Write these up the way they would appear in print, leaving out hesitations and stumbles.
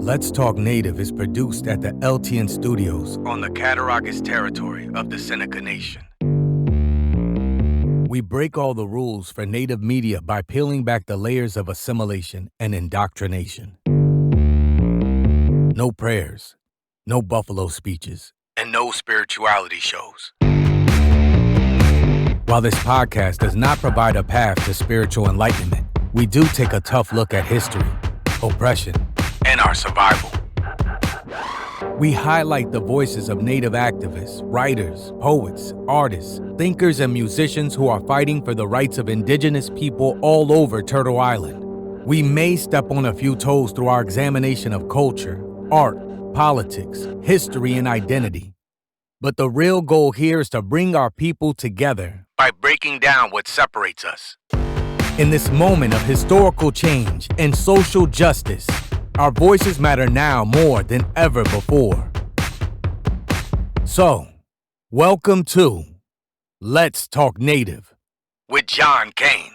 Let's Talk Native is produced at the LTN Studios on the Cattaraugus territory of the Seneca Nation. We break all the rules for Native media by peeling back the layers of assimilation and indoctrination. No prayers, no buffalo speeches, and no spirituality shows. While this podcast does not provide a path to spiritual enlightenment, we do take a tough look at history, oppression, and our survival. We highlight the voices of Native activists, writers, poets, artists, thinkers, and musicians who are fighting for the rights of Indigenous people all over Turtle Island. We may step on a few toes through our examination of culture, art, politics, history, and identity. But the real goal here is to bring our people together by breaking down what separates us. In this moment of historical change and social justice, our voices matter now more than ever before. So, welcome to Let's Talk Native with John Kane.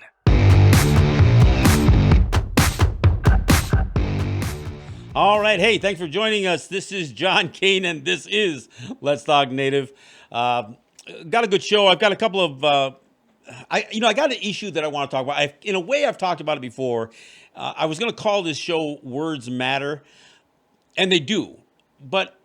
All right. Hey, thanks for joining us. This is John Kane, and this is Let's Talk Native. Got a good show. I've got a couple of, I got an issue that I want to talk about. In a way, I've talked about it before. I was going to call this show Words Matter, and they do. But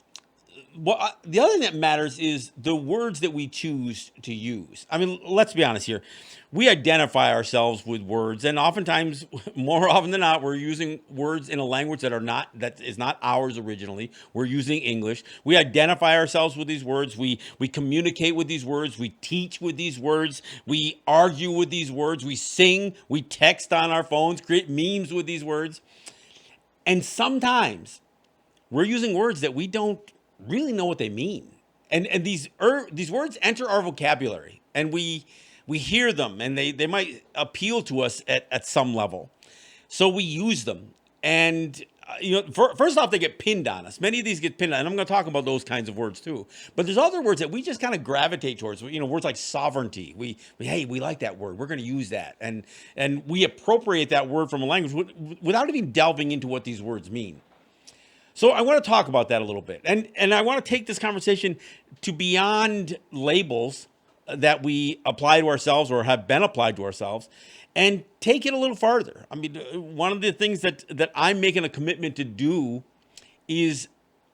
the other thing that matters is the words that we choose to use. I mean, let's be honest here. We identify ourselves with words, and oftentimes, more often than not, we're using words in a language that is not ours originally. We're using English. We identify ourselves with these words. We communicate with these words. We teach with these words. We argue with these words. We sing. We text on our phones, create memes with these words. And sometimes we're using words that we don't really know what they mean. And these words enter our vocabulary, and we hear them, and they might appeal to us at some level. So we use them. And, first off, they get pinned on us. Many of these get pinned on, and I'm going to talk about those kinds of words too. But there's other words that we just kind of gravitate towards, words like sovereignty. We like that word. We're going to use that. And we appropriate that word from a language without even delving into what these words mean. So I want to talk about that a little bit. And I want to take this conversation to beyond labels that we apply to ourselves or have been applied to ourselves, and take it a little farther. I mean, one of the things that I'm making a commitment to do is,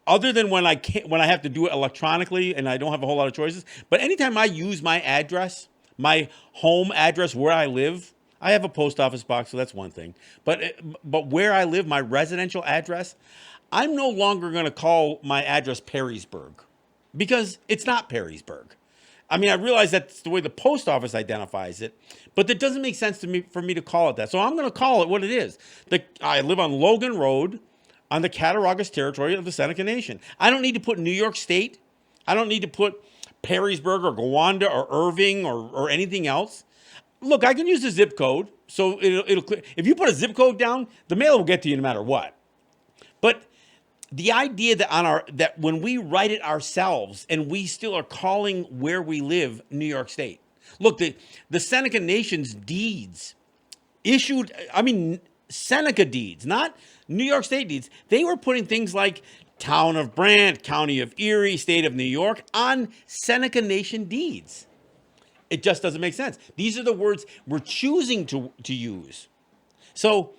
other than when I have to do it electronically and I don't have a whole lot of choices, but anytime I use my address, my home address where I live, I have a post office box, so that's one thing. But where I live, my residential address, I'm no longer going to call my address Perrysburg, because it's not Perrysburg. I mean, I realize that's the way the post office identifies it, but that doesn't make sense to me for me to call it that. So I'm going to call it what it is. I live on Logan Road on the Cattaraugus territory of the Seneca Nation. I don't need to put New York State. I don't need to put Perrysburg or Gowanda or Irving or anything else. Look, I can use the zip code. So it'll if you put a zip code down, the mail will get to you no matter what. But the idea that when we write it ourselves and we still are calling where we live New York State. Look, the Seneca Nation's deeds issued, Seneca deeds, not New York State deeds. They were putting things like Town of Brant, County of Erie, State of New York on Seneca Nation deeds. It just doesn't make sense. These are the words we're choosing to use. So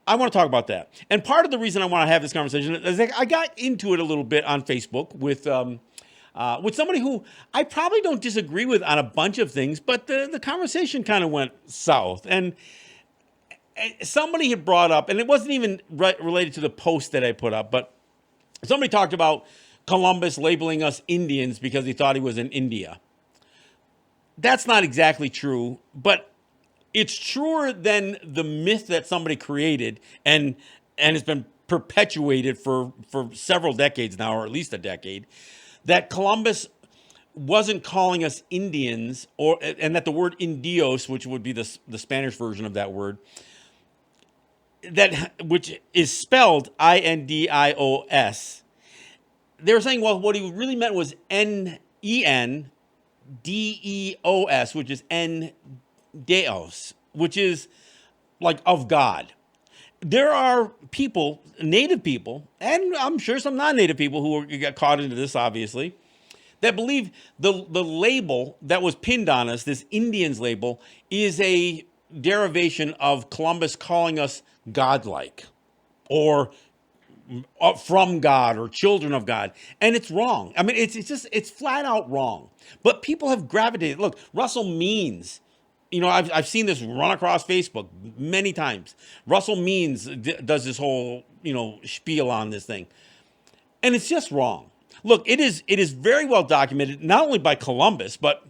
I want to talk about that. And part of the reason I want to have this conversation is I got into it a little bit on Facebook with somebody who I probably don't disagree with on a bunch of things, but the conversation kind of went south. And somebody had brought up, and it wasn't even related to the post that I put up, but somebody talked about Columbus labeling us Indians because he thought he was in India. That's not exactly true, but it's truer than the myth that somebody created and has been perpetuated for several decades now, or at least a decade, that Columbus wasn't calling us Indians, and that the word Indios, which would be the Spanish version of that word, which is spelled Indios. They were saying, well, what he really meant was Nendeos, which is Deos, which is like of God. there are people, native people, and I'm sure some non-native people who get caught into this, obviously, that believe the label that was pinned on us, this Indians label, is a derivation of Columbus calling us godlike, or from God, or children of God. And it's wrong. I mean, it's flat out wrong. But people have gravitated. Look, Russell Means, I've seen this run across Facebook many times. Russell Means does this whole, spiel on this thing. And it's just wrong. Look, it is very well documented, not only by Columbus, but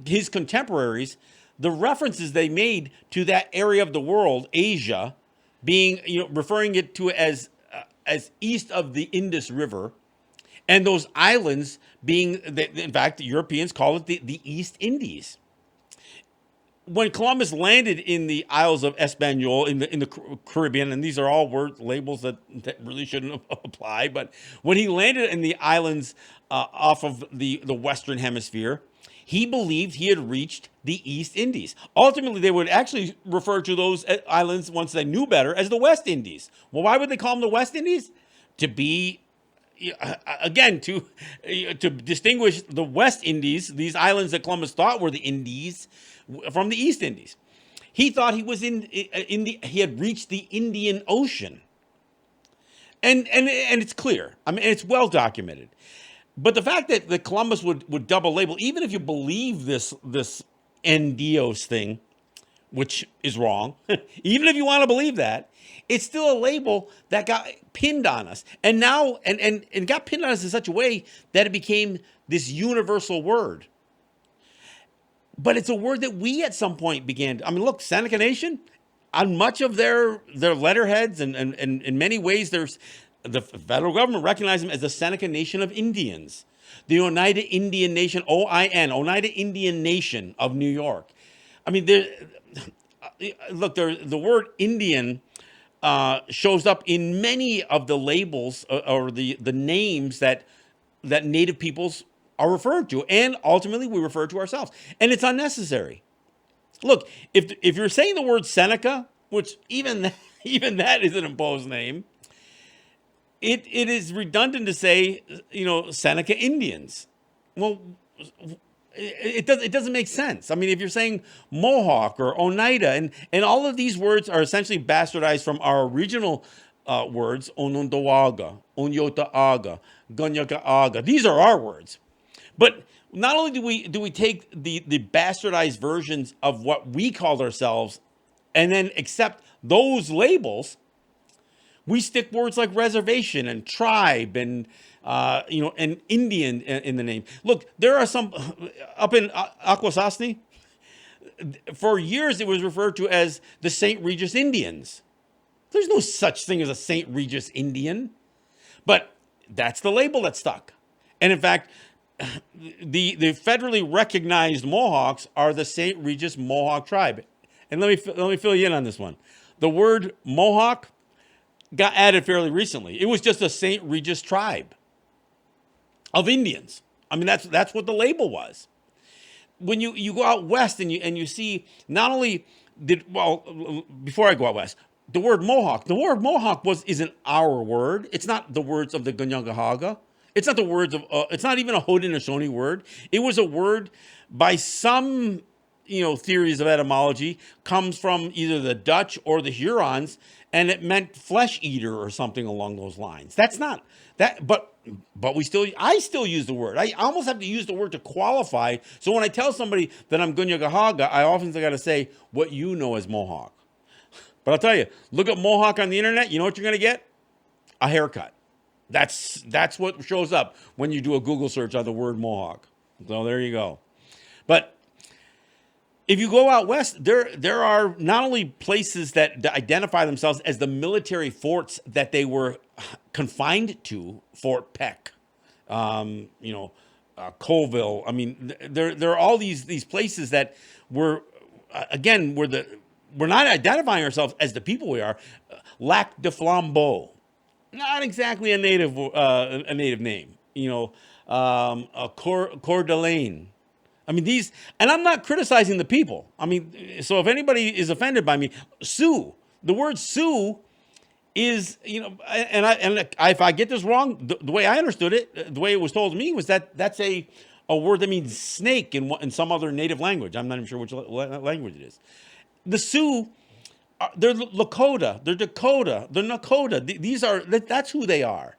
his contemporaries, the references they made to that area of the world, Asia, being, referring it to as east of the Indus River, and those islands being, in fact, the Europeans call it the East Indies. When Columbus landed in the Isles of Hispaniola in the Caribbean, and these are all word labels that really shouldn't apply, but when he landed in the islands off of the Western Hemisphere, he believed he had reached the East Indies. Ultimately, they would actually refer to those islands, once they knew better, as the West Indies. Well, why would they call them the West Indies? To be, again, to distinguish the West Indies, these islands that Columbus thought were the Indies, from the East Indies. He thought he was he had reached the Indian Ocean. And it's clear. I mean, it's well documented. But the fact that Columbus would double label, even if you believe this Endios thing, which is wrong, even if you want to believe that, it's still a label that got pinned on us. And now, and got pinned on us in such a way that it became this universal word. But it's a word that we at some point began to, I mean, look, Seneca Nation, on much of their letterheads, and in many ways, the federal government recognized them as the Seneca Nation of Indians, the Oneida Indian Nation, OIN, Oneida Indian Nation of New York. I mean, look, the word Indian shows up in many of the labels or the names that Native peoples are referred to, and ultimately we refer to ourselves, and it's unnecessary. Look, if you're saying the word Seneca, which even that is an imposed name, it is redundant to say, Seneca Indians. Well, it doesn't make sense. I mean, if you're saying Mohawk or Oneida, and all of these words are essentially bastardized from our original words, Onondawaga, Onyotaaga, Gunyakaaga. These are our words. But not only do we take the bastardized versions of what we called ourselves and then accept those labels, we stick words like reservation and tribe and and Indian in the name. Look, there are some up in Akwesasne. For years, it was referred to as the St. Regis Indians. There's no such thing as a St. Regis Indian, but that's the label that stuck. And in fact, the federally recognized Mohawks are the St. Regis Mohawk tribe. And let me fill you in on this one. The word Mohawk got added fairly recently. It was just a St. Regis tribe of Indians. I mean, that's what the label was. When you go out west and you see, not only before I go out west, the word Mohawk isn't our word. It's not the words of the Gunyagahaga. It's not the words of, it's not even a Haudenosaunee word. It was a word by some, theories of etymology, comes from either the Dutch or the Hurons, and it meant flesh eater or something along those lines. That's not that, but I still use the word. I almost have to use the word to qualify. So when I tell somebody that I'm Gunyagahaga, I often got to say what you know as Mohawk. But I'll tell you, look at Mohawk on the internet. You know what you're going to get? A haircut. That's what shows up when you do a Google search on the word Mohawk. So there you go. But if you go out west, there are not only places that identify themselves as the military forts that they were confined to, Fort Peck, Colville. I mean, there are all these places that were, again, we're not identifying ourseldes as the people we are. Lac de Flambeau. Not exactly a native name, Coeur d'Alene. I mean, and I'm not criticizing the people. I mean, so if anybody is offended by me, sue. The word Sioux is, if I get this wrong, the way I understood it, the way it was told to me was that that's a word that means snake in some other native language. I'm not even sure which language it is. The Sioux, they're Lakota, they're Dakota, they're Nakota. That's who they are.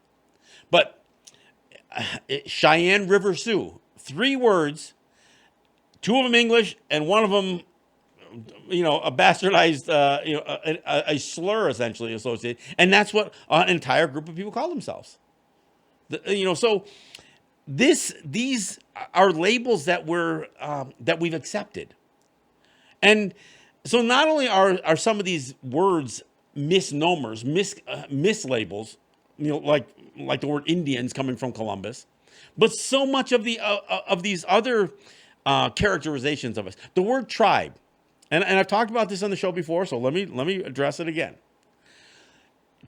But Cheyenne River Sioux, 3 words, 2 of them English and one of them, a bastardized, a slur essentially associated, and that's what an entire group of people call themselves. So these are labels that we've accepted, and so not only are some of these words misnomers, mislabels, like the word Indians coming from Columbus, but so much of these other characterizations of us. The word tribe. And I've talked about this on the show before, so let me address it again.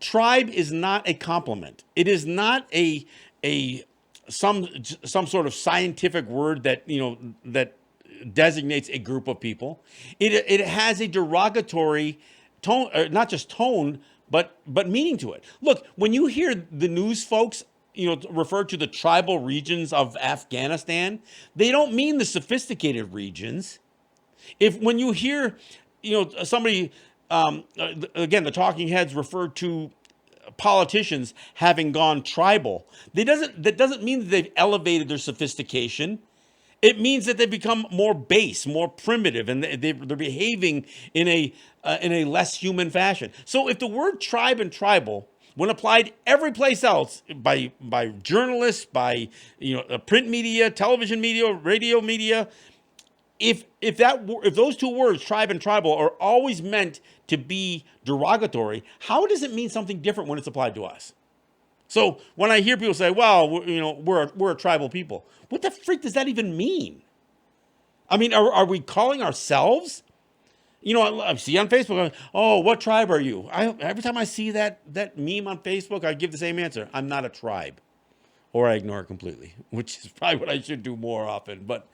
Tribe is not a compliment. It is not some sort of scientific word that designates a group of people. It has a derogatory tone, not just tone, but meaning to it. Look, when you hear the news folks, refer to the tribal regions of Afghanistan, they don't mean the sophisticated regions. When you hear, somebody, again, the talking heads refer to politicians having gone tribal, that doesn't mean that they've elevated their sophistication. It means that they've become more base, more primitive, and they're behaving in a less human fashion. So if the word tribe and tribal, when applied every place else by journalists, by print media, television media, radio media, if those 2 words, tribe and tribal, are always meant to be derogatory, how does it mean something different when it's applied to us? So when I hear people say, "Well, we're a tribal people," what the freak does that even mean? I mean, are we calling ourselves? I see on Facebook, "Oh, what tribe are you?" Every time I see that meme on Facebook, I give the same answer: I'm not a tribe, or I ignore it completely, which is probably what I should do more often. But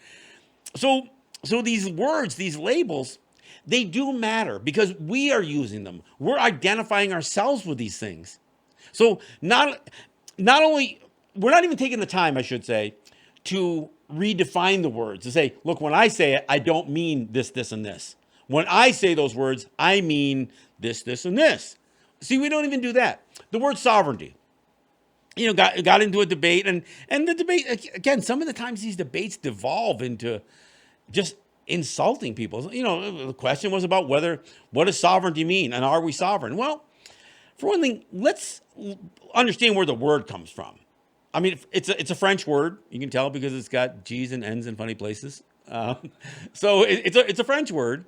so these words, these labels, they do matter because we are using them. We're identifying ourselves with these things. So not only, we're not even taking the time, I should say, to redefine the words, to say, look, when I say it, I don't mean this, this, and this. When I say those words, I mean this, this, and this. See, we don't even do that. The word sovereignty, got into a debate, and the debate, again, some of the times these debates devolve into just insulting people. The question was about what does sovereignty mean, and are we sovereign? Well, for one thing, let's understand where the word comes from. I mean, it's a French word. You can tell because it's got G's and N's in funny places. So it's a French word,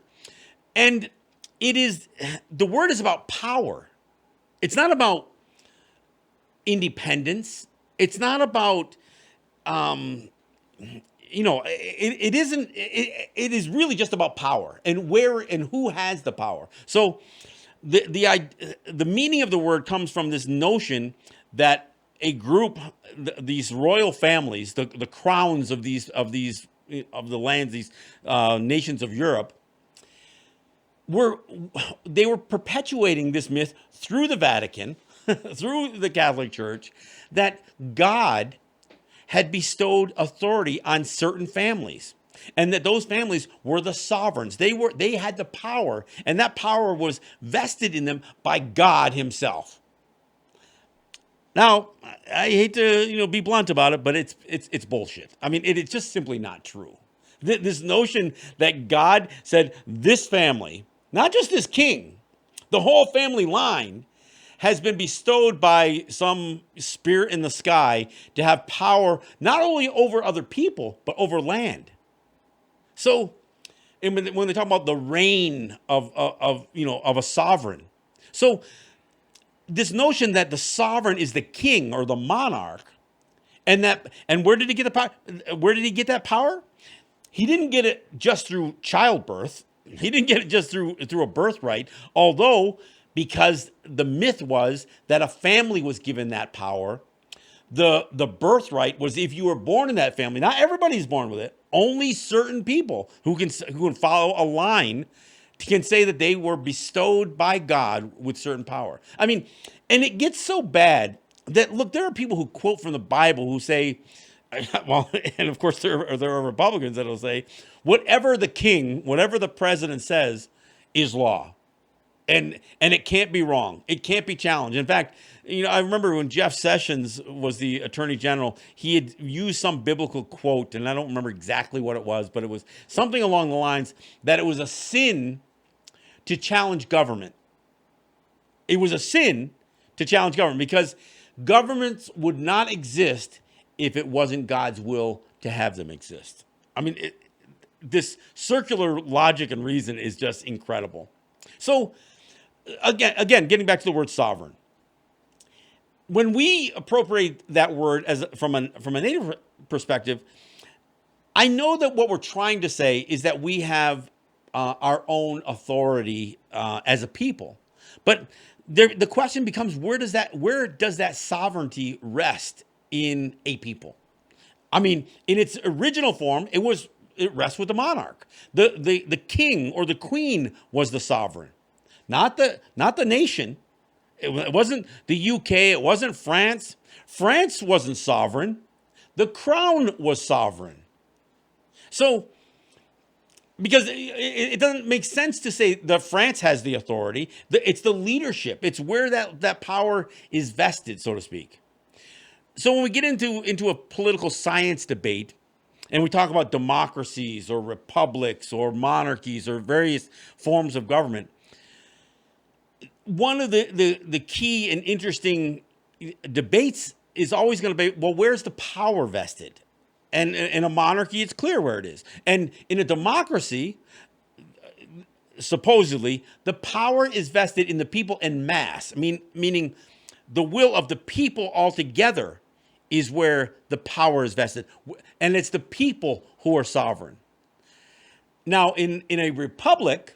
and the word is about power. It's not about independence. It's not about it isn't. It is really just about power and where and who has the power. So the meaning of the word comes from this notion that a group, these royal families, the crowns of the lands, these nations of Europe, were perpetuating this myth through the Vatican, through the Catholic Church, that God had bestowed authority on certain families, and that those families were the sovereigns. They had the power, and that power was vested in them by God himself. Now, I hate to be blunt about it, but it's bullshit. I mean, it's just simply not true. This notion that God said this family, not just this king, the whole family line, has been bestowed by some spirit in the sky to have power not only over other people, but over land. So when they talk about the reign of a sovereign, so this notion that the sovereign is the king or the monarch, and where did he get the power? Where did he get that power? He didn't get it just through childbirth. He didn't get it just through a birthright, although, because the myth was that a family was given that power. The birthright was if you were born in that family. Not everybody's born with it. Only certain people who can follow a line can say that they were bestowed by God with certain power. I mean, and it gets so bad that, look, there are people who quote from the Bible who say, well, and of course there are Republicans that will say, whatever the king, whatever the president says is law. And it can't be wrong. It can't be challenged. In fact, I remember when Jeff Sessions was the attorney general, he had used some biblical quote, and I don't remember exactly what it was, but it was something along the lines that it was a sin to challenge government. It was a sin to challenge government because governments would not exist if it wasn't God's will to have them exist. I mean, this circular logic and reason is just incredible. So, again, getting back to the word sovereign, when we appropriate that word as from a native perspective, I know that what we're trying to say is that we have our own authority as a people, but the question becomes, where does that sovereignty rest in a people? I mean, in its original form, it rests with the monarch. The king or the queen was the sovereign, not the nation. It wasn't the UK. It wasn't France. France wasn't sovereign. The crown was sovereign. So, because it doesn't make sense to say that France has the authority. It's the leadership. It's where that power is vested, so to speak. So when we get into a political science debate, and we talk about democracies or republics or monarchies or various forms of government, one of the key and interesting debates is always going to be, well, where's the power vested? And in a monarchy, it's clear where it is. And in a democracy, supposedly, the power is vested in the people en masse, meaning the will of the people altogether is where the power is vested. And it's the people who are sovereign. Now, in a republic,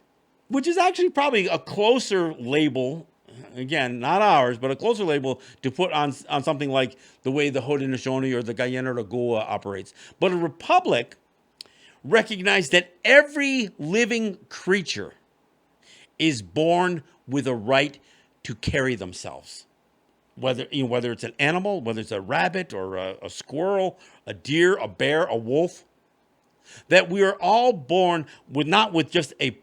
which is actually probably a closer label, again, not ours, but a closer label to put on something like the way the Haudenosaunee or the Guyana or the Goa operates. But a republic recognized that every living creature is born with a right to carry themselves. Whether it's an animal, whether it's a rabbit or a squirrel, a deer, a bear, a wolf, that we are all born with not with just an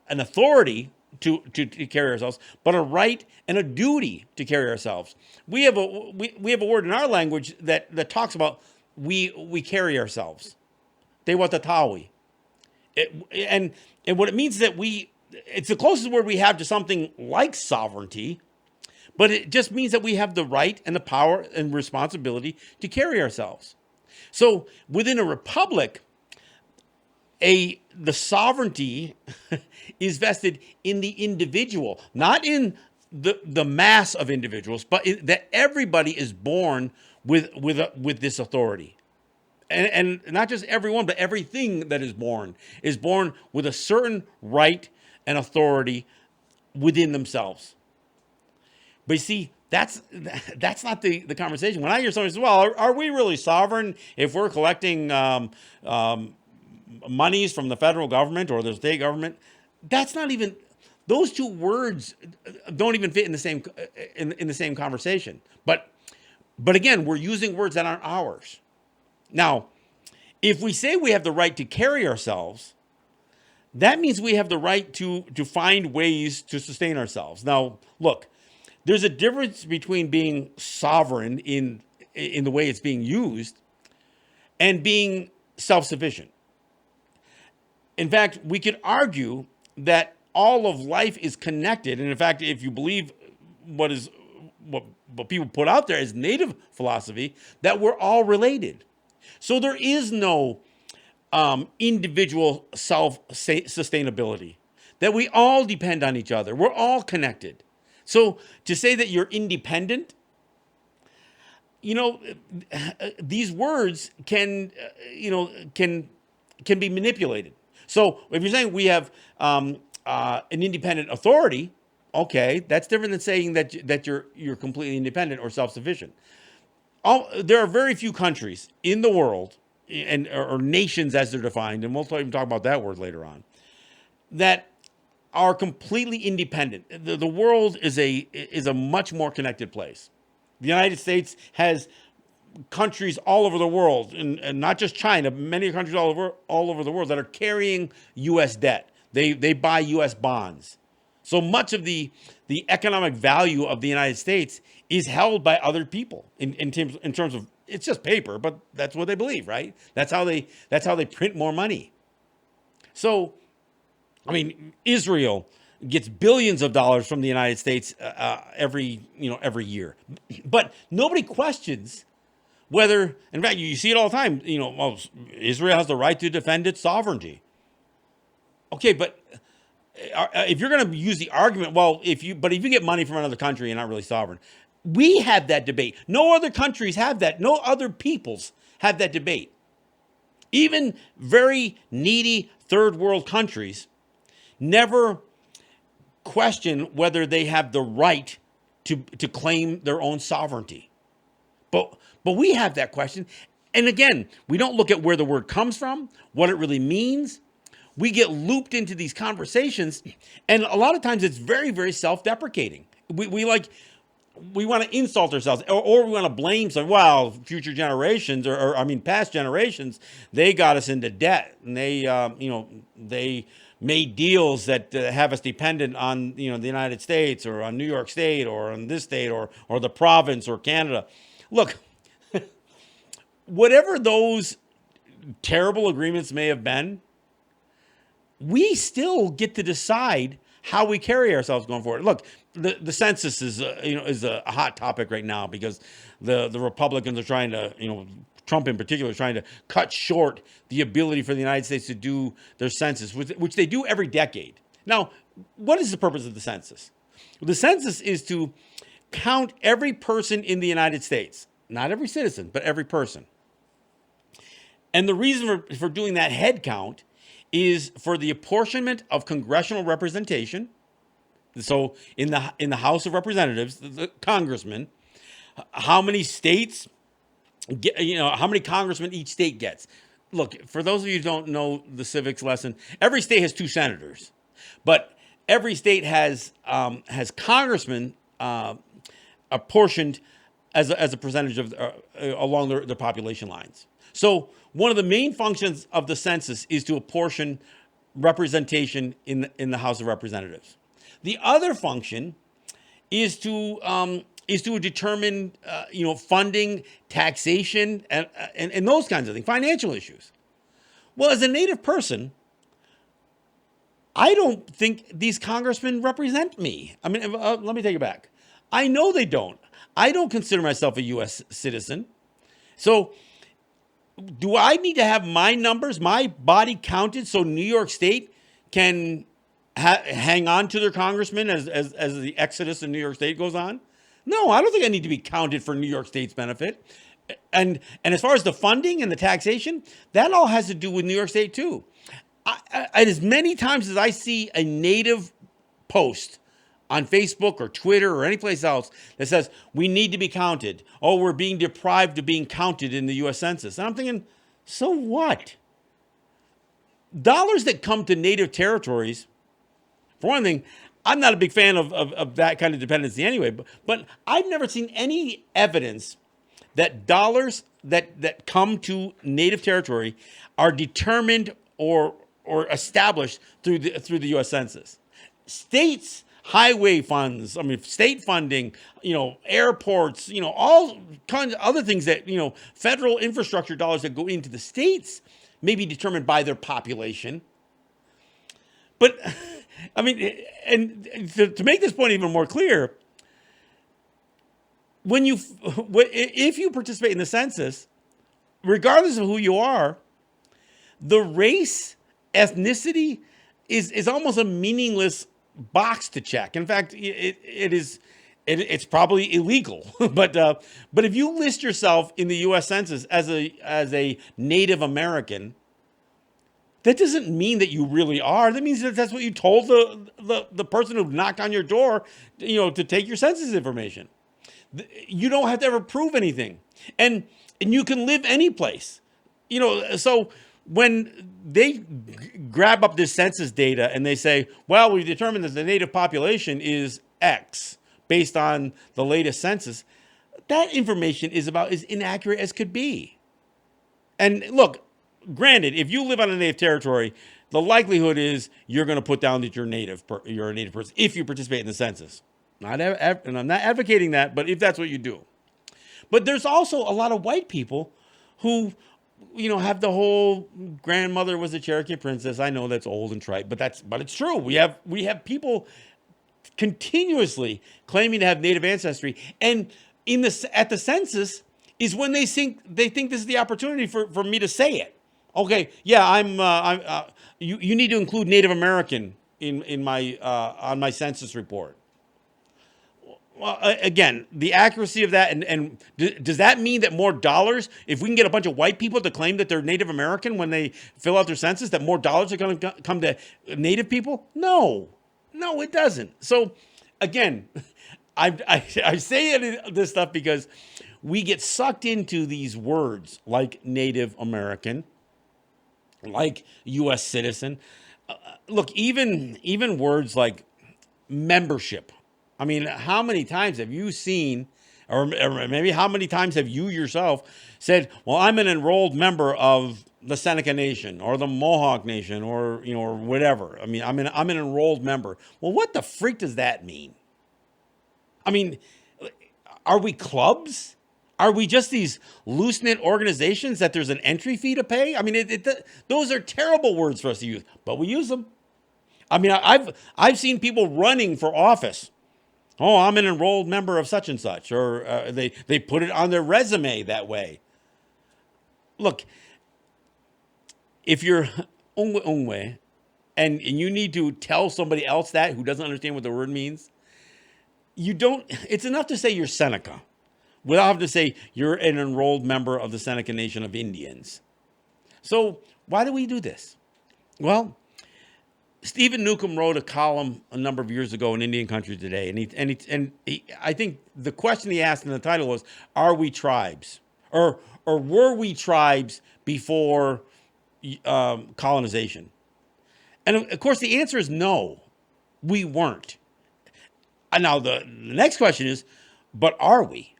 authority to carry ourselves, but a right and a duty to carry ourselves. We have a word in our language that talks about we carry ourselves. Te watatawi. And what it means is that it's the closest word we have to something like sovereignty, but it just means that we have the right and the power and responsibility to carry ourselves. So within a republic, the sovereignty is vested in the individual, not in the mass of individuals, but that everybody is born with this authority. And not just everyone, but everything that is born with a certain right and authority within themselves. But you see, that's not the conversation. When I hear somebody say, well, are we really sovereign if we're collecting monies from the federal government or the state government? That's not even, those two words don't even fit in the same in the same conversation. But again, we're using words that aren't ours. Now, if we say we have the right to carry ourselves, that means we have the right to find ways to sustain ourselves. Now, look, there's a difference between being sovereign in the way it's being used and being self-sufficient. In fact, we could argue that all of life is connected. And in fact, if you believe what people put out there as native philosophy, that we're all related. So there is no individual self-sustainability, that we all depend on each other. We're all connected. So to say that you're independent, these words can be manipulated. So if you're saying we have an independent authority, okay, that's different than saying that you're completely independent or self-sufficient. There are very few countries in the world or nations as they're defined, and we'll even talk about that word later on, that are completely independent. The world is a much more connected place. The United States has countries all over the world, and not just China, but many countries all over the world that are carrying U.S. debt. They buy U.S. bonds. So much of the economic value of the United States is held by other people in terms of, it's just paper, but that's what they believe, right? That's how they print more money. So, I mean, Israel gets billions of dollars from the United States every year, but nobody questions whether, in fact, you see it all the time. Well, Israel has the right to defend its sovereignty. Okay, but if you're going to use the argument, well, if you get money from another country, you're not really sovereign. We have that debate. No other countries have that. No other peoples have that debate. Even very needy third world countries never question whether they have the right to claim their own sovereignty. But we have that question. And again, we don't look at where the word comes from, what it really means. We get looped into these conversations, and a lot of times it's very, very self-deprecating. We want to insult ourselves, or we want to blame some. Well, future generations, or past generations, they got us into debt, and they made deals that have us dependent on the United States, or on New York State, or on this state, or the province, or Canada. Look, whatever those terrible agreements may have been, we still get to decide how we carry ourselves going forward. Look, the census is a hot topic right now because the Republicans are trying to, Trump in particular, is trying to cut short the ability for the United States to do their census, which they do every decade. Now, what is the purpose of the census? The census is to count every person in the United States, not every citizen, but every person. And the reason for doing that head count is for the apportionment of congressional representation. So in the House of Representatives, the congressmen, how many states get, how many congressmen each state gets. Look, for those of you who don't know the civics lesson, every state has 2 senators, but every state has congressmen apportioned as a percentage of along the population lines. So one of the main functions of the census is to apportion representation in the House of Representatives. The other function is to determine funding, taxation, and those kinds of things, financial issues. Well, as a Native person, I don't think these congressmen represent me. Let me take it back. I know they don't. I don't consider myself a U.S. citizen. So do I need to have my numbers, my body counted so New York State can hang on to their congressman as the exodus in New York State goes on? No, I don't think I need to be counted for New York State's benefit. And as far as the funding and the taxation, that all has to do with New York State too. As many times as I see a Native post on Facebook or Twitter or any place else that says we need to be counted. Oh, we're being deprived of being counted in the U.S. Census. And I'm thinking, so what? Dollars that come to Native territories, for one thing, I'm not a big fan of that kind of dependency anyway, but I've never seen any evidence that dollars that come to Native territory are determined or established through the U.S. Census. States, highway funds, state funding, airports, all kinds of other things that, federal infrastructure dollars that go into the states may be determined by their population. But, and to make this point even more clear, if you participate in the census, regardless of who you are, the race, ethnicity is almost a meaningless box to check. In fact, it's probably illegal. But if you list yourself in the U.S. Census as a Native American, that doesn't mean that you really are. That means that's what you told the person who knocked on your door, to take your census information. You don't have to ever prove anything, and you can live any place. So when they grab up this census data and they say, well, we determined that the native population is X based on the latest census, that information is about as inaccurate as could be. And look, granted, if you live on a native territory, the likelihood is you're going to put down that you're a native person if you participate in the census. And I'm not advocating that, but if that's what you do. But there's also a lot of white people who, have the whole grandmother was a Cherokee princess. I know that's old and trite, but it's true. We have people continuously claiming to have native ancestry, and at the census is when they think this is the opportunity for me to say it. Okay, yeah, you need to include Native American in my on my census report. Well, again, the accuracy of that, and does that mean that more dollars, if we can get a bunch of white people to claim that they're Native American when they fill out their census, that more dollars are going to come to Native people? No, it doesn't. So, again, I say this stuff because we get sucked into these words like Native American, like U.S. citizen. Look, even words like membership. I mean, how many times have you seen, or maybe how many times have you yourself said, well, I'm an enrolled member of the Seneca Nation or the Mohawk Nation or whatever. I mean, I'm an enrolled member. Well, what the freak does that mean? I mean, are we clubs? Are we just these loose-knit organizations that there's an entry fee to pay? I mean, those are terrible words for us to use, but we use them. I mean, I've seen people running for office. Oh, I'm an enrolled member of such and such, or they put it on their resume that way. Look, if you're ongwe and you need to tell somebody else that who doesn't understand what the word means, it's enough to say you're Seneca without having to say you're an enrolled member of the Seneca Nation of Indians. So why do we do this? Well, Stephen Newcomb wrote a column a number of years ago in Indian Country Today, and I think the question he asked in the title was, "Are we tribes, or were we tribes before colonization?" And of course, the answer is no, we weren't. And now the next question is, but are we?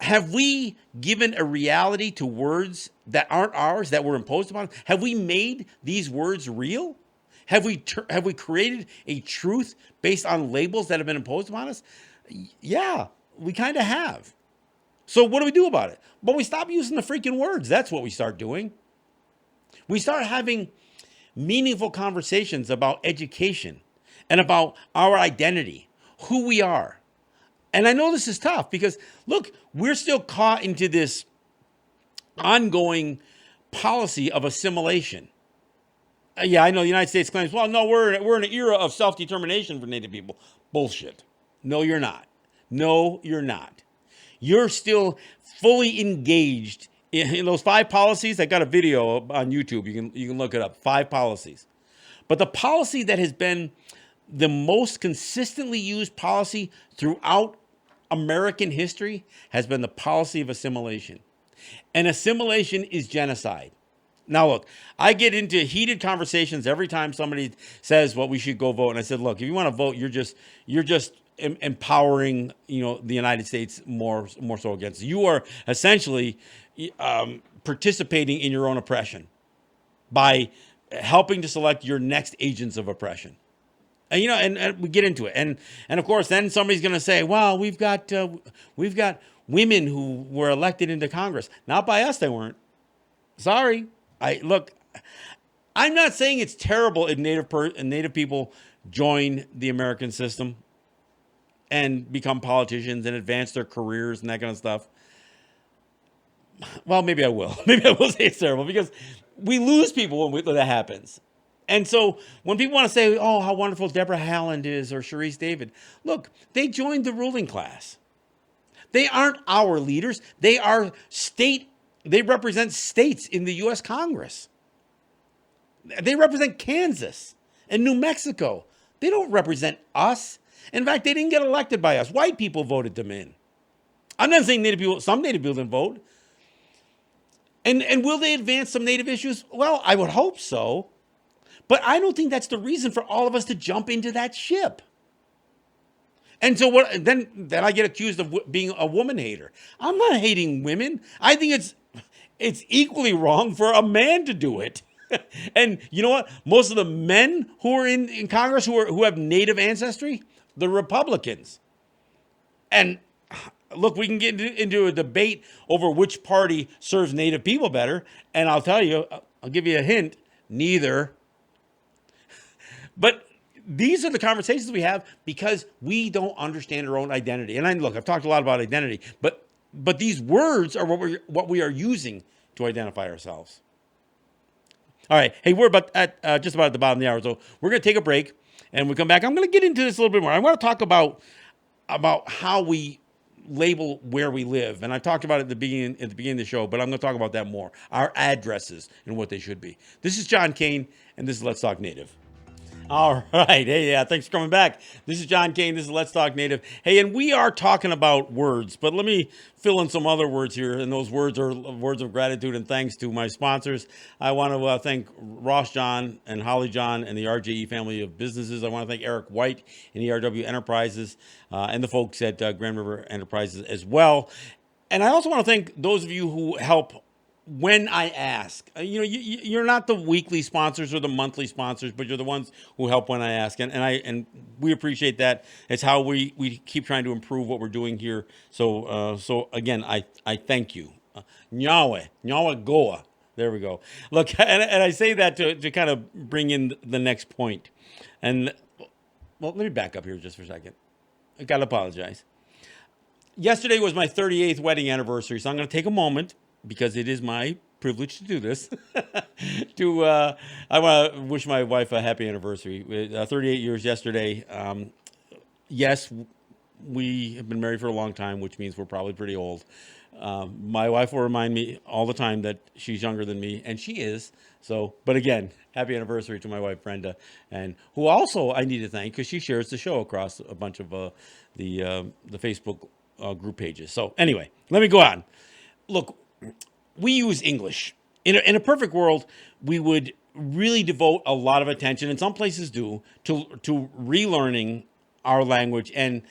Have we given a reality to words that aren't ours, that were imposed upon us? Have we made these words real? Have we created a truth based on labels that have been imposed upon us? Yeah, we kind of have. So what do we do about it? Well, we stop using the freaking words. That's what we start doing. We start having meaningful conversations about education and about our identity, who we are. And I know this is tough because, look, we're still caught into this ongoing policy of assimilation. Yeah, I know the United States claims, well, no, we're in an era of self-determination for Native people. Bullshit. No, you're not. No, you're not. You're still fully engaged in those 5 policies. I got a video on YouTube. You can look it up. 5 policies. But the policy that has been the most consistently used policy throughout American history has been the policy of assimilation. And assimilation is genocide. Now, look, I get into heated conversations every time somebody says, well, we should go vote. And I said, look, if you want to vote, you're just empowering, the United States more so against you. You are essentially participating in your own oppression by helping to select your next agents of oppression. And and we get into it. And of course, then somebody's going to say, well, we've got women who were elected into Congress. Not by us, they weren't. Sorry. I'm not saying it's terrible if Native people join the American system and become politicians and advance their careers and that kind of stuff. Well, maybe I will. Maybe I will say it's terrible because we lose people when that happens. And so when people want to say, oh, how wonderful Deborah Haaland is or Sharice David, look, they joined the ruling class. They aren't our leaders. They represent states in the U.S. Congress. They represent Kansas and New Mexico. They don't represent us. In fact, they didn't get elected by us. White people voted them in. I'm not saying some Native people didn't vote. And will they advance some Native issues? Well, I would hope so. But I don't think that's the reason for all of us to jump into that ship. And so what? Then I get accused of being a woman hater. I'm not hating women. I think it's equally wrong for a man to do it. And you know what? Most of the men who are in Congress who have Native ancestry, the Republicans. And look, we can get into a debate over which party serves Native people better. And I'll tell you, I'll give you a hint, neither. But these are the conversations we have because we don't understand our own identity. And look, I've talked a lot about identity, but these words are what we are using to identify ourselves. All right. Hey, we're just about at the bottom of the hour. So we're going to take a break, and when we come back, I'm going to get into this a little bit more. I want to talk about how we label where we live. And I talked about it at the beginning of the show, but I'm going to talk about that more. Our addresses and what they should be. This is John Kane, and this is Let's Talk Native. All right. Hey, yeah, thanks for coming back. This is John Kane. This is Let's Talk Native. Hey, and we are talking about words, but let me fill in some other words here. And those words are words of gratitude and thanks to my sponsors. I want to thank Ross John and Holly John and the RJE family of businesses. I want to thank Eric White and ERW Enterprises and the folks at Grand River Enterprises as well. And I also want to thank those of you who help when I ask. You're not the weekly sponsors or the monthly sponsors, but you're the ones who help when I ask, and we appreciate that. It's how we keep trying to improve what we're doing here. So again, I thank you. Nyawe Goa. There we go. Look, and I say that to kind of bring in the next point. And well, let me back up here just for a second. I gotta apologize. Yesterday was my 38th wedding anniversary, so I'm going to take a moment, because it is my privilege to do this, I want to wish my wife a happy anniversary. 38 years yesterday. Yes, we have been married for a long time, which means we're probably pretty old. My wife will remind me all the time that she's younger than me, and she is. So, but again, happy anniversary to my wife, Brenda, and who also I need to thank because she shares the show across a bunch of the Facebook group pages. So anyway, let me go on. Look, we use English. In a perfect world, we would really devote a lot of attention, and some places do, to relearning our language, and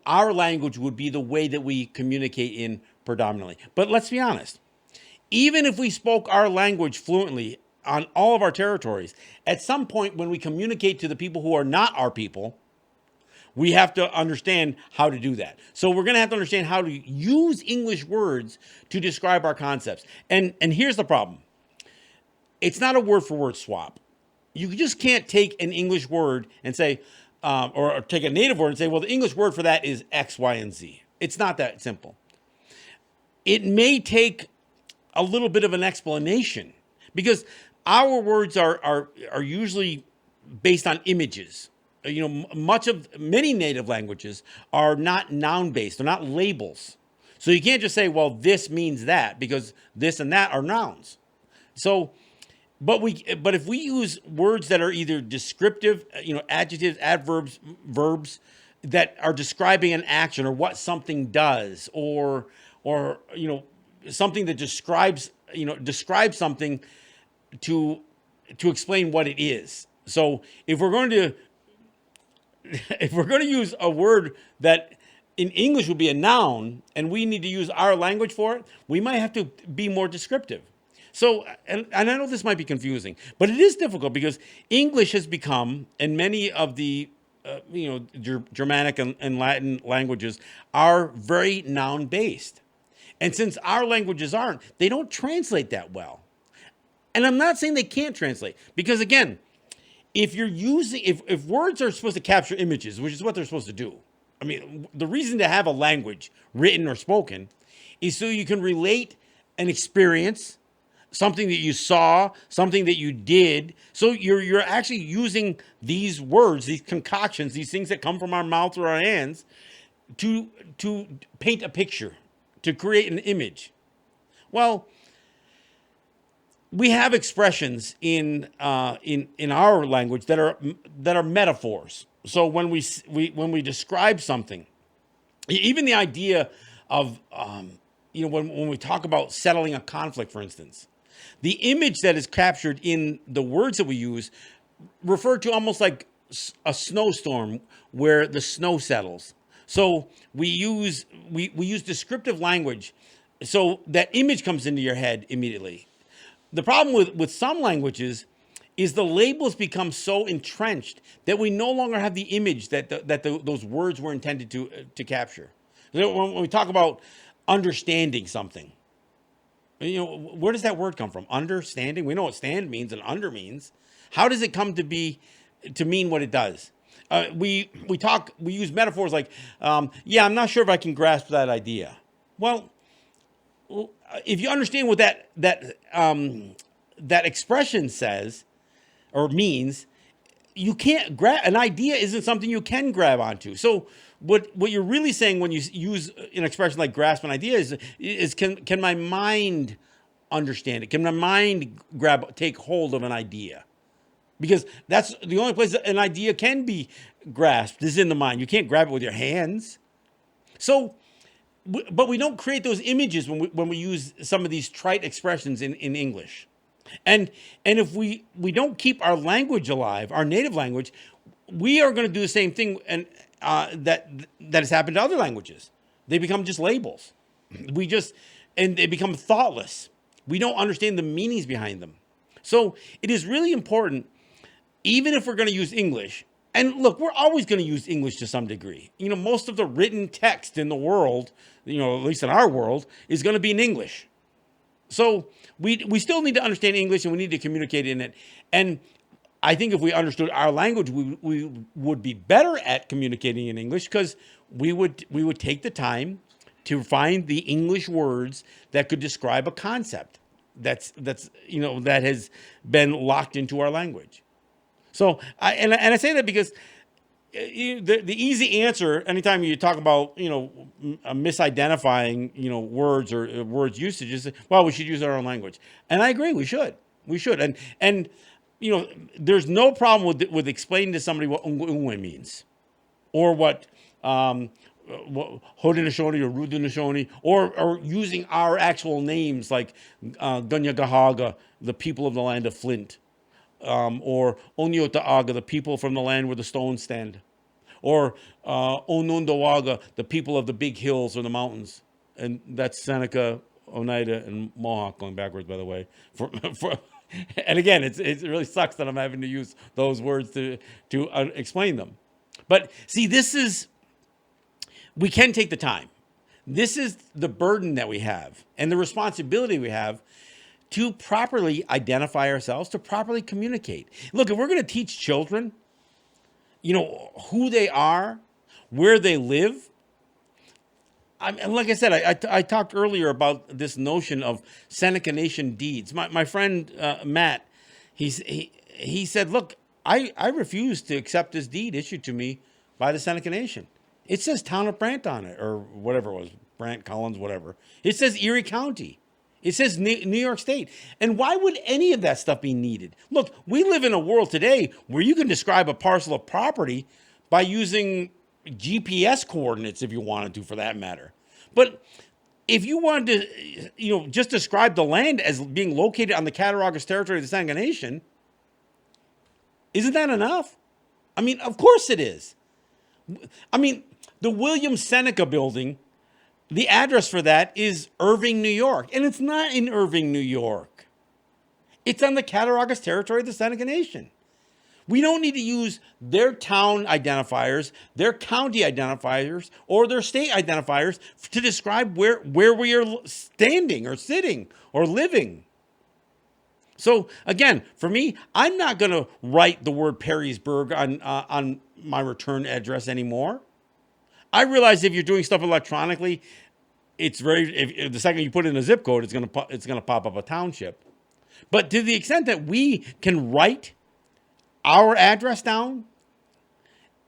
our language would be the way that we communicate in predominantly. But let's be honest, even if we spoke our language fluently on all of our territories, at some point when we communicate to the people who are not our people, we have to understand how to do that. So we're going to have to understand how to use English words to describe our concepts. And here's the problem. It's not a word-for-word swap. You just can't take an English word and say, or take a native word and say, well, the English word for that is X, Y, and Z. It's not that simple. It may take a little bit of an explanation because our words are usually based on images. Many native languages are not noun-based. They're not labels. So you can't just say, well, this means that, because this and that are nouns. So, but if we use words that are either descriptive, adjectives, adverbs, verbs that are describing an action or what something does, or something that describes something to explain what it is. So if we're going to use a word that in English would be a noun and we need to use our language for it, we might have to be more descriptive. So, and I know this might be confusing, but it is difficult because English has become, and many of the Germanic and Latin languages are very noun-based. And since our languages aren't, they don't translate that well. And I'm not saying they can't translate, because again, if words are supposed to capture images, which is what they're supposed to do. I mean, the reason to have a language, written or spoken, is so you can relate an experience, something that you saw, something that you did. So you're actually using these words, these concoctions, these things that come from our mouths or our hands to paint a picture, to create an image. Well, we have expressions in our language that are metaphors. So when we describe something, even the idea of when we talk about settling a conflict, for instance, the image that is captured in the words that we use refer to almost like a snowstorm where the snow settles. So we use descriptive language, so that image comes into your head immediately. The problem with some languages is the labels become so entrenched that we no longer have the image that those words were intended to capture. When we talk about understanding something, where does that word come from? Understanding. We know what stand means and under means. How does it come to mean what it does? We use metaphors like, yeah, I'm not sure if I can grasp that idea. Well, if you understand what that expression says or means, you can't grab an idea. Isn't something you can grab onto. So what you're really saying when you use an expression like grasp an idea is can my mind understand it? Can my mind take hold of an idea? Because that's the only place that an idea can be grasped is in the mind. You can't grab it with your hands. So, but we don't create those images when we use some of these trite expressions in English. And if we don't keep our language alive, our native language, we are going to do the same thing, and that has happened to other languages. They become just labels. And they become thoughtless. We don't understand the meanings behind them. So it is really important, even if we're going to use English, and look, we're always going to use English to some degree. Most of the written text in the world, at least in our world, is going to be in English. So we still need to understand English, and we need to communicate in it. And I think if we understood our language, we would be better at communicating in English, because we would take the time to find the English words that could describe a concept that has been locked into our language. So I say that because the easy answer, anytime you talk about misidentifying words or words usage, is, well, we should use our own language. And I agree, we should, and there's no problem with explaining to somebody what ungwe means, or what Haudenosaunee or Rudenosaunee, or using our actual names like Ganyagahaga, the people of the land of Flint. Or Onyotaaga, the people from the land where the stones stand, or Onondawaga, the people of the big hills or the mountains, and that's Seneca, Oneida, and Mohawk, going backwards, by the way. And again, it really sucks that I'm having to use those words to explain them. But see, we can take the time. This is the burden that we have and the responsibility we have to properly identify ourselves, to properly communicate. Look, if we're going to teach children, who they are, where they live, and like I said, I talked earlier about this notion of Seneca Nation deeds. My friend Matt, he said, look, I refuse to accept this deed issued to me by the Seneca Nation. It says Town of Brant on it, or whatever it was, Brant, Collins, whatever. It says Erie County. It says New York State. And why would any of that stuff be needed? Look, we live in a world today where you can describe a parcel of property by using GPS coordinates, if you wanted to, for that matter. But if you wanted to, just describe the land as being located on the Cattaraugus territory of the Seneca Nation, isn't that enough? I mean, of course it is. I mean, the William Seneca building, the address for that is Irving, New York. And it's not in Irving, New York. It's on the Cattaraugus territory of the Seneca Nation. We don't need to use their town identifiers, their county identifiers, or their state identifiers to describe where we are standing or sitting or living. So again, for me, I'm not going to write the word Perrysburg on my return address anymore. I realize if you're doing stuff electronically, it's if the second you put in a zip code, it's going to pop up a township. But to the extent that we can write our address down,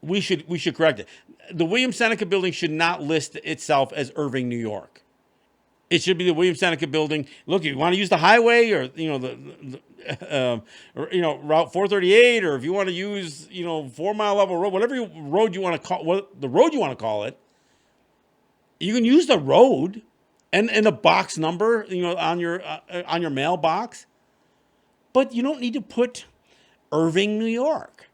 we should correct it. The William Seneca building should not list itself as Irving, New York. It should be the William Seneca building. Look, if you want to use the highway, or Route 438, or if you want to use 4 Mile Level Road, whatever road you want to call, what the road you want to call it, you can use the road, and the box number, on your mailbox. But you don't need to put Irving, New York.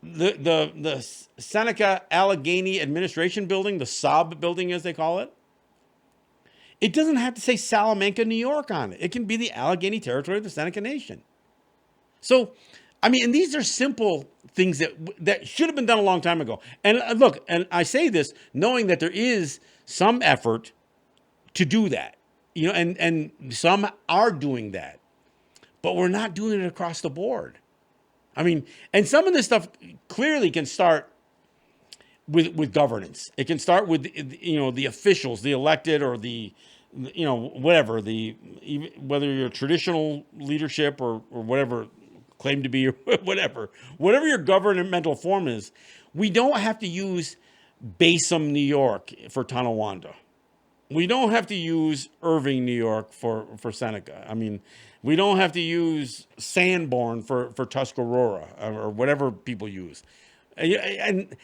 The Seneca Allegheny Administration Building, the SOB building as they call it. It doesn't have to say Salamanca, New York on it. It can be the Allegheny Territory of the Seneca Nation. So, I mean, and these are simple things that should have been done a long time ago. And look, and I say this knowing that there is some effort to do that, and some are doing that, but we're not doing it across the board. I mean, and some of this stuff clearly can start with governance. It can start with, the officials, the elected or whatever, whether you're traditional leadership or whatever claim to be, or whatever your governmental form is. We don't have to use Basom, New York for Tonawanda. We don't have to use Irving, New York for Seneca. I mean, we don't have to use Sanborn for Tuscarora or whatever people use. And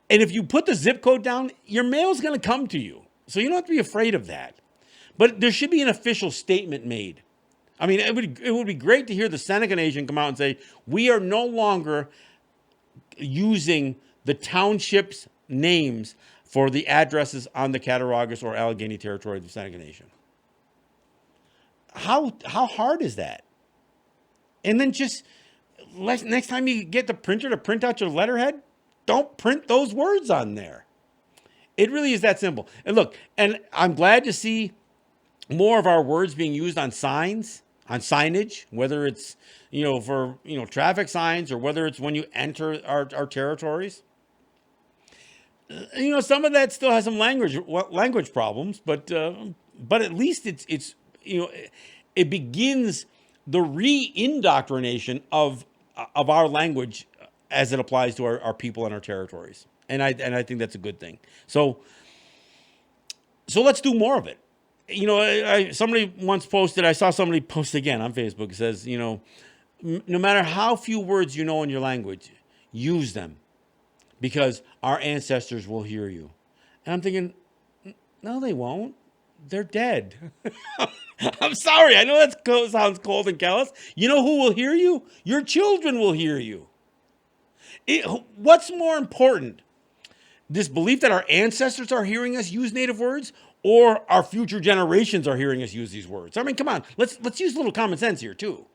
if you put the zip code down, your mail's going to come to you. So you don't have to be afraid of that. But there should be an official statement made. I mean, it would be great to hear the Seneca Nation come out and say, we are no longer using the township's names for the addresses on the Cattaraugus or Allegheny Territory of the Seneca Nation. How hard is that? And then just next time you get the printer to print out your letterhead, don't print those words on there. It really is that simple. And look, and I'm glad to see more of our words being used on signs, on signage, whether it's, for, traffic signs or whether it's when you enter our territories. Some of that still has some language problems, but at least it's it begins the re-indoctrination of our language as it applies to our people and our territories, and I think that's a good thing. So let's do more of it. Somebody once posted. I saw somebody post again on Facebook. It says, no matter how few words you know in your language, use them, because our ancestors will hear you. And I'm thinking, no, they won't. They're dead. I'm sorry. I know that sounds cold and callous. You know who will hear you? Your children will hear you. What's more important? This belief that our ancestors are hearing us use native words, or our future generations are hearing us use these words? I mean, come on. Let's use a little common sense here, too.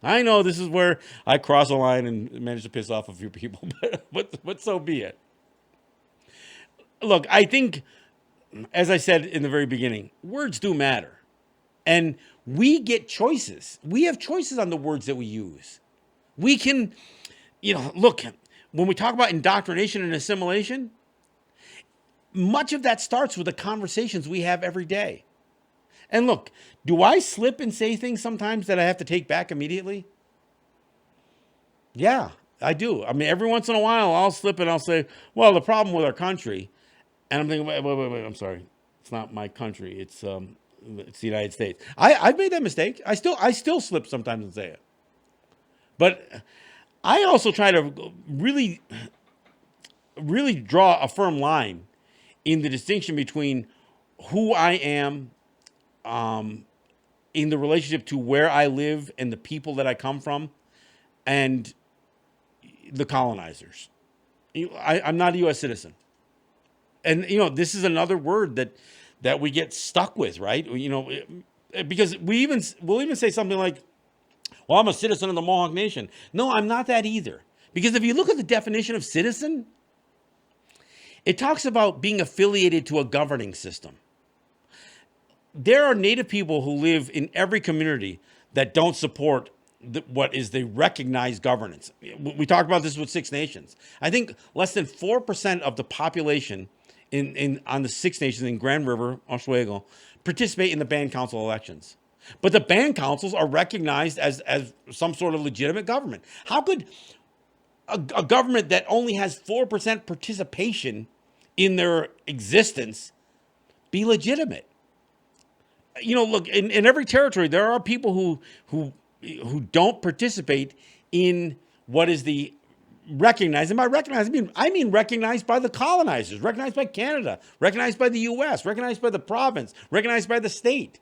I know this is where I cross a line and manage to piss off a few people, but so be it. Look, I think, as I said in the very beginning, words do matter. And we get choices. We have choices on the words that we use. We can, look, when we talk about indoctrination and assimilation, much of that starts with the conversations we have every day. And look, do I slip and say things sometimes that I have to take back immediately? Yeah, I do. I mean, every once in a while, I'll slip and I'll say, well, the problem with our country, and I'm thinking, wait, I'm sorry. It's not my country. It's the United States. I've made that mistake. I still slip sometimes and say it. But I also try to really, really draw a firm line in the distinction between who I am in the relationship to where I live and the people that I come from and the colonizers. I'm not a U.S. citizen. And, this is another word that we get stuck with, right? Because we'll even say something like, well, I'm a citizen of the Mohawk Nation. No, I'm not that either. Because if you look at the definition of citizen, it talks about being affiliated to a governing system. There are Native people who live in every community that don't support what is the recognized governance. We talked about this with Six Nations. I think less than 4% of the population on the Six Nations in Grand River, Oswego, participate in the band council elections. But the band councils are recognized as some sort of legitimate government. How could a government that only has 4% participation in their existence be legitimate? Look, in every territory, there are people who don't participate in what is the recognized, and by recognized, I mean recognized by the colonizers, recognized by Canada, recognized by the U.S., recognized by the province, recognized by the state.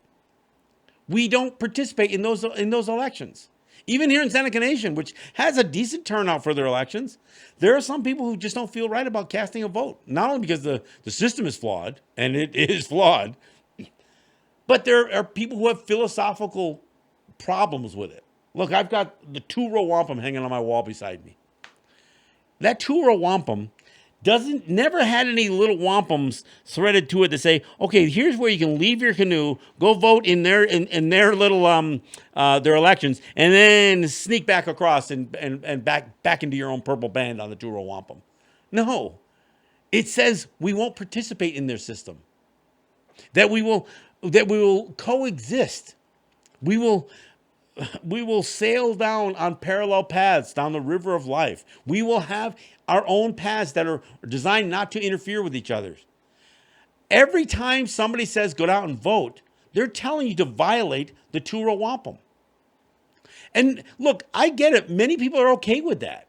We don't participate in those elections. Even here in Seneca Nation, which has a decent turnout for their elections, there are some people who just don't feel right about casting a vote. Not only because the system is flawed, and it is flawed, but there are people who have philosophical problems with it. Look, I've got the Two Row Wampum hanging on my wall beside me. That Two Row Wampum never had any little wampums threaded to it to say, okay, here's where you can leave your canoe, go vote in their little their elections, and then sneak back across and back into your own purple band on the Two Row Wampum. No, it says we won't participate in their system. That we will coexist. We will sail down on parallel paths down the river of life. We will have our own paths that are designed not to interfere with each other. Every time somebody says go out and vote, they're telling you to violate the Two Row Wampum. And look, I get it. Many people are okay with that.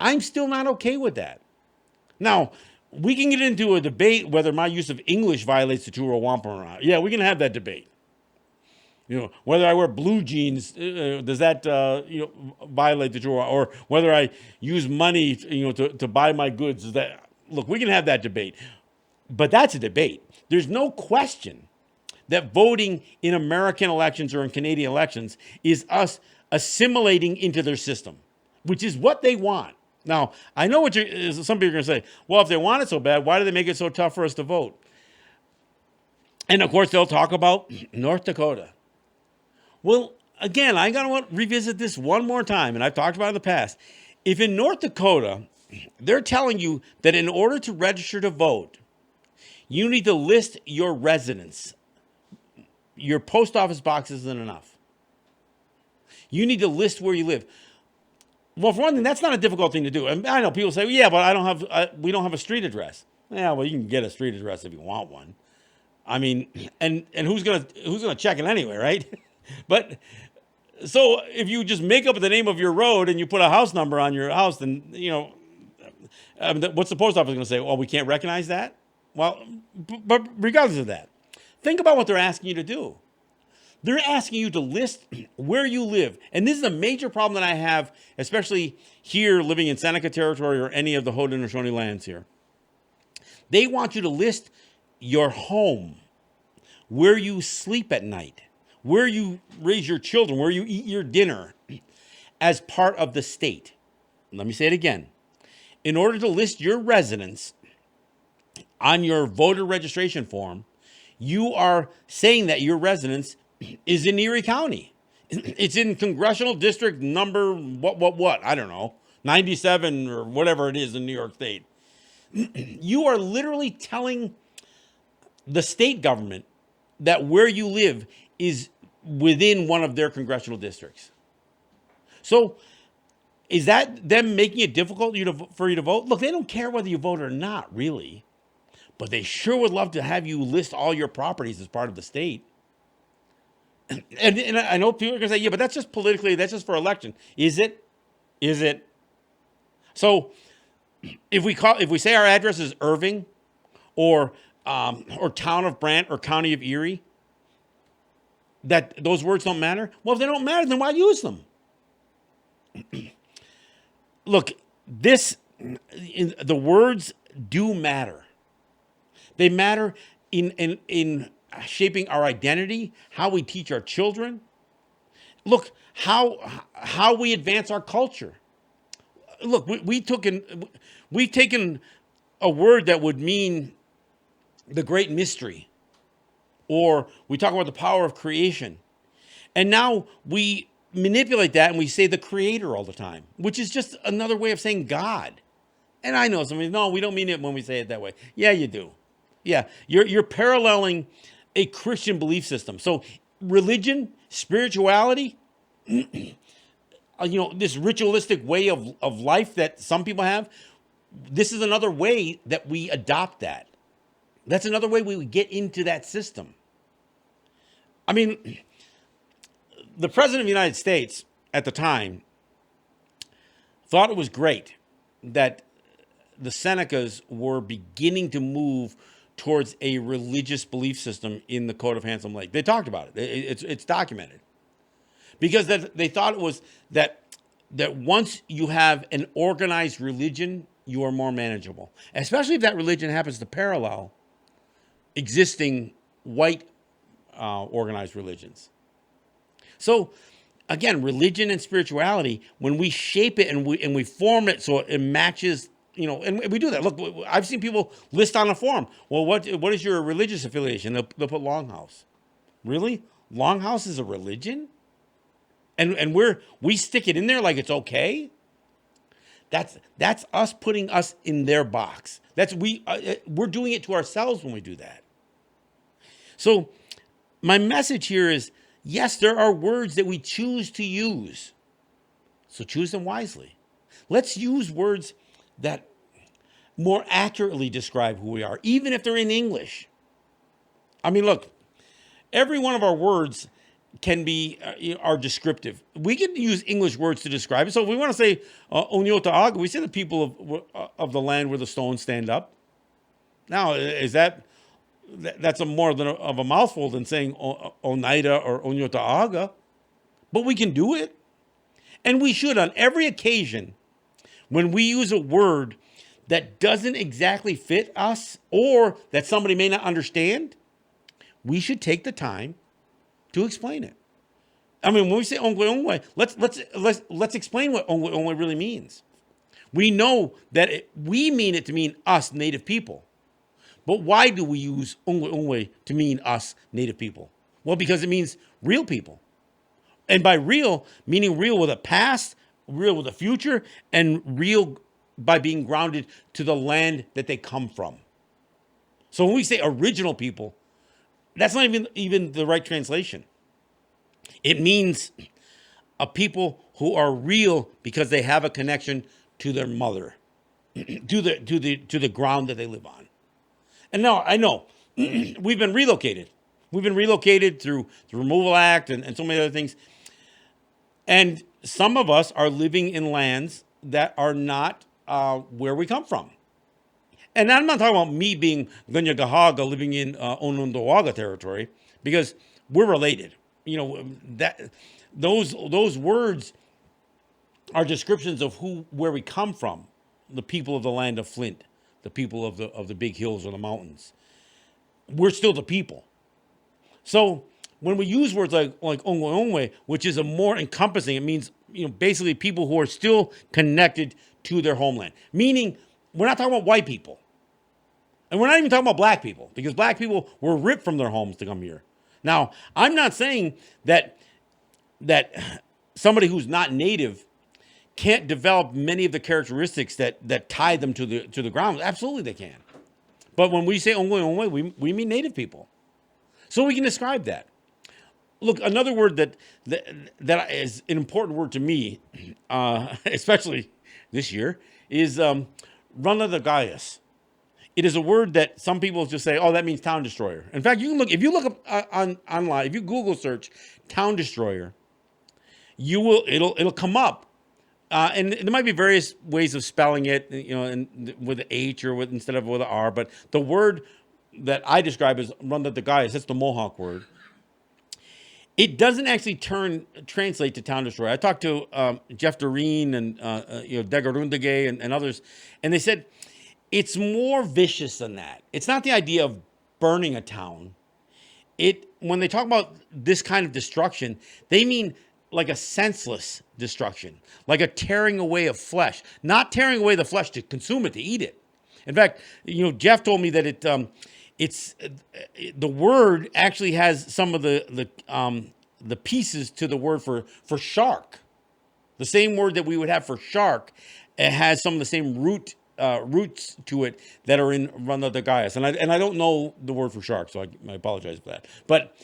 I'm still not okay with that. Now, we can get into a debate whether my use of English violates the Two Row Wampum or not. Yeah, we can have that debate. Whether I wear blue jeans, does that violate the Two Row? Or whether I use money, to buy my goods, does that? Look, we can have that debate, but that's a debate. There's no question that voting in American elections or in Canadian elections is us assimilating into their system, which is what they want. Now, I know what some people are going to say. Well, if they want it so bad, why do they make it so tough for us to vote? And of course, they'll talk about North Dakota. Well, again, I'm going to revisit this one more time, and I've talked about it in the past. If in North Dakota, they're telling you that in order to register to vote, you need to list your residence. Your post office box isn't enough. You need to list where you live. Well, for one thing, that's not a difficult thing to do. And I know people say, yeah, but we don't have a street address. Yeah, well, you can get a street address if you want one. I mean, and who's gonna check it anyway, right? But so if you just make up the name of your road and you put a house number on your house, then what's the post office going to say? Well, we can't recognize that. Well, but regardless of that, think about what they're asking you to do. They're asking you to list where you live, and this is a major problem that I have, especially here living in Seneca territory or any of the Haudenosaunee lands here. They want you to list your home, where you sleep at night, where you raise your children, where you eat your dinner, as part of the state. Let me say it again. In order to list your residence on your voter registration form, you are saying that your residence is in Erie County. It's in congressional district number what? I don't know, 97 or whatever it is in New York State. You are literally telling the state government that where you live is within one of their congressional districts. So is that them making it difficult for you to vote? Look, they don't care whether you vote or not, really. But they sure would love to have you list all your properties as part of the state. And I know people are going to say, yeah, but that's just politically, that's just for election. Is it? Is it? So if we say our address is Irving or town of Brant or county of Erie, that those words don't matter? Well, if they don't matter, then why use them? Look, the words do matter. They matter in shaping our identity, how we teach our children. Look, how we advance our culture. Look, we've taken a word that would mean the great mystery, or we talk about the power of creation, and now we manipulate that and we say the creator all the time, which is just another way of saying God. And I know somebody, no, we don't mean it when we say it that way. Yeah, you do. Yeah, you're paralleling a Christian belief system. So religion, spirituality, this ritualistic way of life that some people have, this is another way that we adopt that. That's another way we get into that system. I mean, the president of the United States at the time thought it was great that the Senecas were beginning to move towards a religious belief system in the Code of Handsome Lake. They talked about it. It's documented because that they thought it was that once you have an organized religion, you are more manageable, especially if that religion happens to parallel existing white organized religions. So again, religion and spirituality, when we shape it and we form it so it matches, and we do that. Look, I've seen people list on a form. Well, what is your religious affiliation? They'll put Longhouse. Really? Longhouse is a religion? And we stick it in there like it's okay? That's us putting us in their box. We're doing it to ourselves when we do that. So my message here is, yes, there are words that we choose to use. So choose them wisely. Let's use words that more accurately describe who we are, even if they're in English. I mean, look, every one of our words can be are descriptive. We can use English words to describe it. So if we want to say Onyotaaga, we say the people of the land where the stones stand up. Now, is that's more of a mouthful than saying Oneida or Onyotaaga, but we can do it. And we should on every occasion when we use a word that doesn't exactly fit us or that somebody may not understand, we should take the time to explain it. I mean, when we say ongwe ongwe, let's explain what ongwe ongwe really means. We know that we mean it to mean us native people. But why do we use ongwe ongwe to mean us native people? Well, because it means real people. And by real, meaning real with a past, real with a future, and real by being grounded to the land that they come from. So when we say original people, that's not even the right translation. It means a people who are real because they have a connection to their mother, to the ground that they live on. And now I know we've been relocated. We've been relocated through the Removal Act and so many other things. And some of us are living in lands that are not where we come from. And I'm not talking about me being Ganyagahaga living in Onondawaga territory, because we're related. That those words are descriptions of where we come from, the people of the land of Flint, the people of the big hills or the mountains. We're still the people. So when we use words like ongwe ongwe, which is a more encompassing, it means basically people who are still connected to their homeland. Meaning we're not talking about white people. And we're not even talking about black people, because black people were ripped from their homes to come here. Now, I'm not saying that somebody who's not native can't develop many of the characteristics that tie them to the ground. Absolutely they can. But when we say ongwe ongwe, we mean native people. So we can describe that. Look, another word that is an important word to me, especially this year, is Ranadagayas. It is a word that some people just say, oh, that means town destroyer. In fact, if you look up online, if you Google search town destroyer, it'll come up. And there might be various ways of spelling it, and with an H or instead of with an R. But the word that I describe as Ranadagayas, that's the Mohawk word. It doesn't actually translate to town destroyer. I talked to Jeff Doreen and Degarundage and others, and they said it's more vicious than that. It's not the idea of burning a town. When they talk about this kind of destruction, they mean like a senseless destruction, like a tearing away of flesh, not tearing away the flesh to consume it, to eat it. In fact, Jeff told me that it's the word actually has some of the pieces to the word for shark. The same word that we would have for shark, it has some of the same roots to it that are in Ranadagayas. And I don't know the word for shark, so I apologize for that. But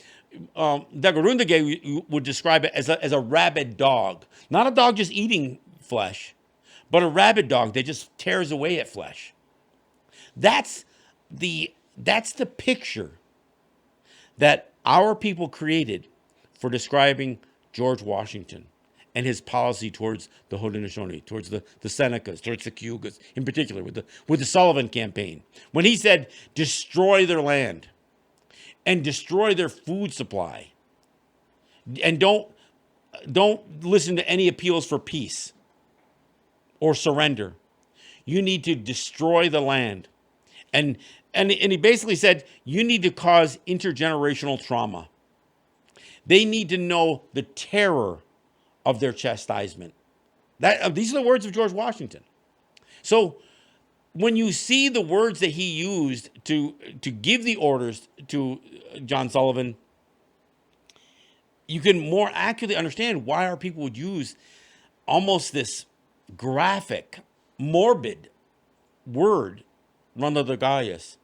Degarundage would describe it as a rabid dog, not a dog just eating flesh, but a rabid dog that just tears away at flesh. That's the picture that our people created for describing George Washington and his policy towards the Haudenosaunee, towards the Senecas, towards the Cayugas, in particular with the Sullivan campaign. When he said, destroy their land and destroy their food supply, and don't listen to any appeals for peace or surrender. You need to destroy the land. And he basically said, you need to cause intergenerational trauma. They need to know the terror of their chastisement. These are the words of George Washington. So when you see the words that he used to give the orders to John Sullivan, you can more accurately understand why our people would use almost this graphic, morbid word, Runda the Gaius,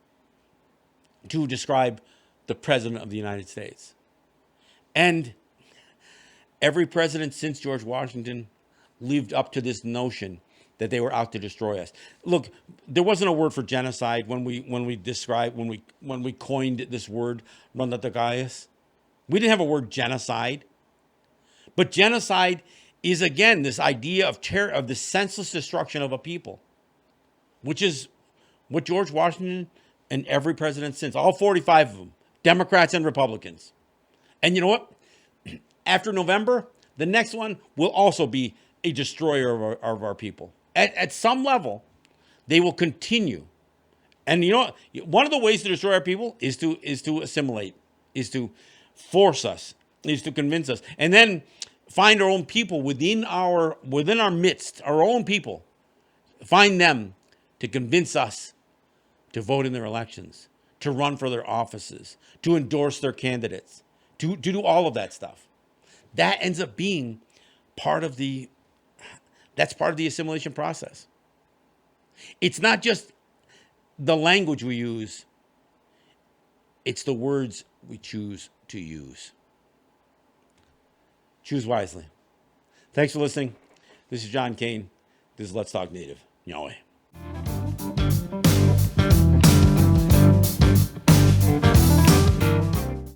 to describe the President of the United States. And every president since George Washington lived up to this notion that they were out to destroy us. Look, there wasn't a word for genocide when we coined this word, Runda the Gaius. We didn't have a word genocide. But genocide is, again, this idea of terror, of the senseless destruction of a people, which is what George Washington and every president since, all 45 of them, Democrats and Republicans. And you know what? After November, the next one will also be a destroyer of our people. At some level, they will continue. And you know what? One of the ways to destroy our people is to assimilate, is to force us, is to convince us, and then find our own people within our midst, our own people, find them to convince us to vote in their elections, to run for their offices, to endorse their candidates, to do all of that stuff. That ends up being part of the assimilation process. It's not just the language we use, it's the words we choose to use. Choose wisely. Thanks for listening. This is John Kane. This is Let's Talk Native. Yahweh.